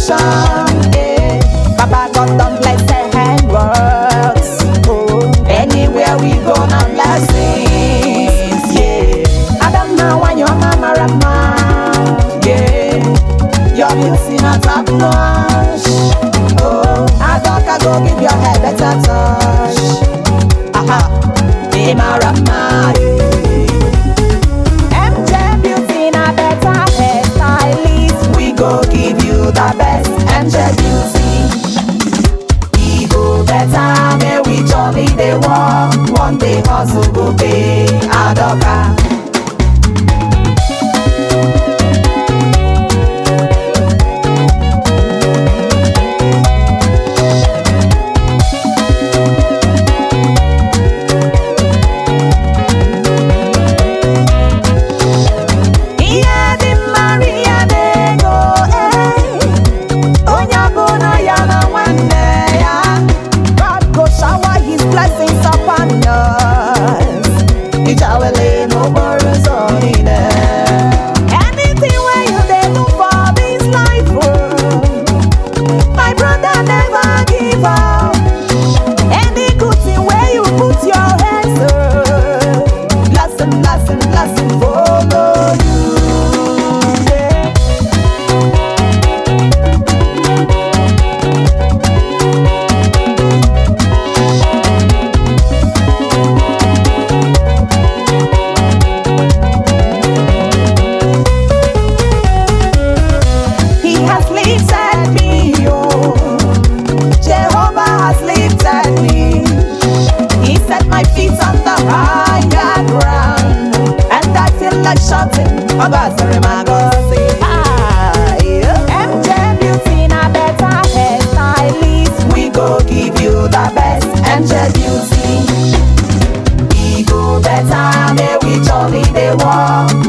solution. Eh. Baba God done bless the hand works. Oh. Anywhere we go now blessings. Yeah. I don't know why your mama rama. Yeah. Your beauty not top notch. Oh. I don't go give your hair better touch. Aha. Mama rama. Give you the best ncha beauty. E go better, may we jolly dey walk. One day hustle go pay adoka.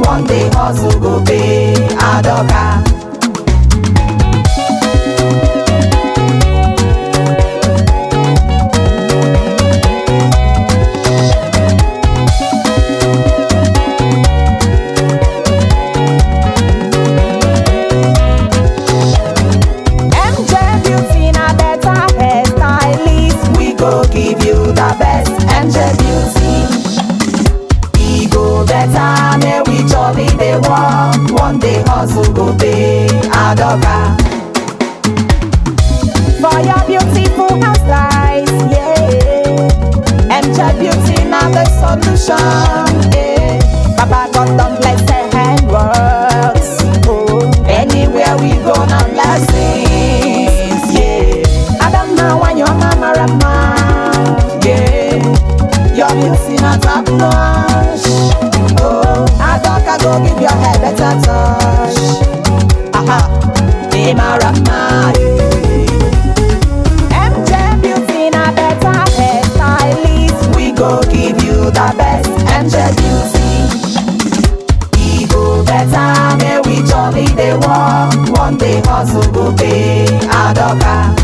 One day hustle go pay adoka. Give you the best ncha beauty. E go better, may we jolly dey walk. One day hustle go pay adoka. For your beautiful hairstyles, yeah. Ncha beauty now the solution. Yeah. Baba God done bless the hand works. Oh. Anywhere we go now blessings. Yeah. I don't know why your mama rama. Your beauty not top notch. Oh, I don't go give your hair better touch. Aha, Mama rama. MJ beauty na better hairstylist. We go give you the best ncha beauty. E go better, may we jolly dey walk. One day hustle go pay adoka.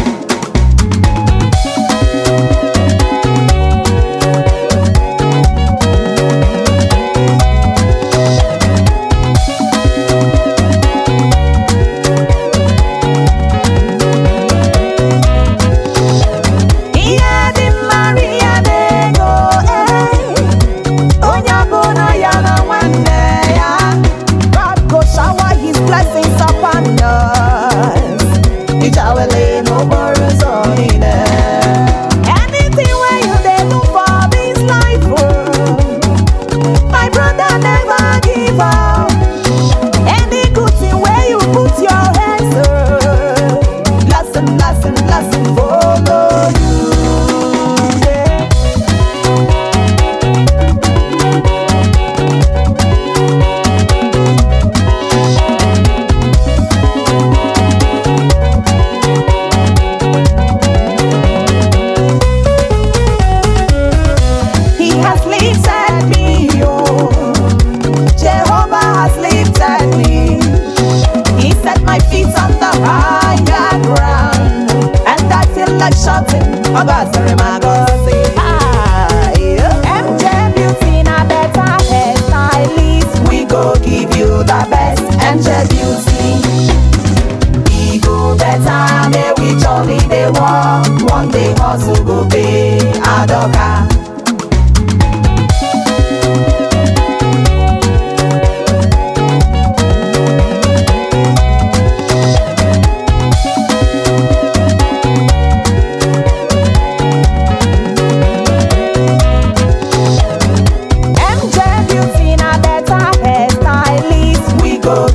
may we jolly dey walk. One day hustle go pay Adoka.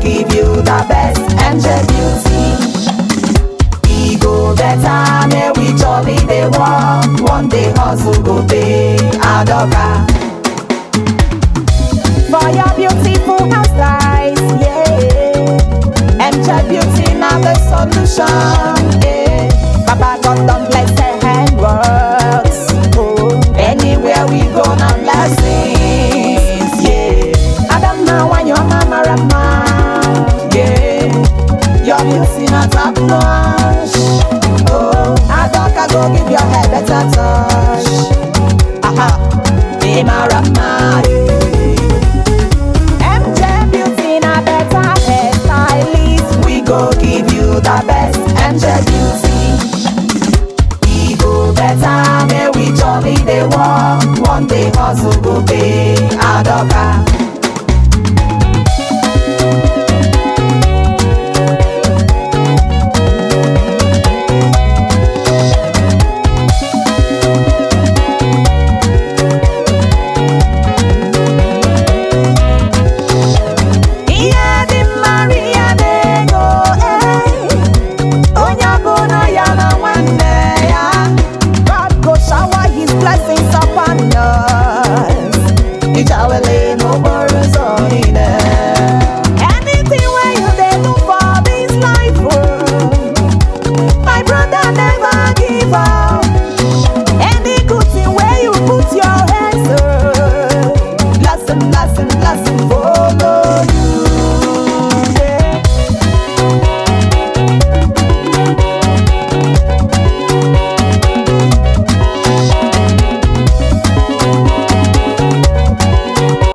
Give you the best MJ Beauty. E go better, may we jolly dey walk. One day hustle go pay Adoka. For your beautiful hairstyles, yeah, MJ Beauty now the solution, yeah. Baba God done bless the handworks, oh. Anywhere we go now blessings, yeah. Adam now and your mama Rama. Your beauty not top notch. Oh, Adoka go give your hair better touch. Aha, be my Rama. MJ Beauty na better hairstylist. We go give you the best MJ Beauty. E go better, may we jolly dey walk. One day hustle go pay Adoka.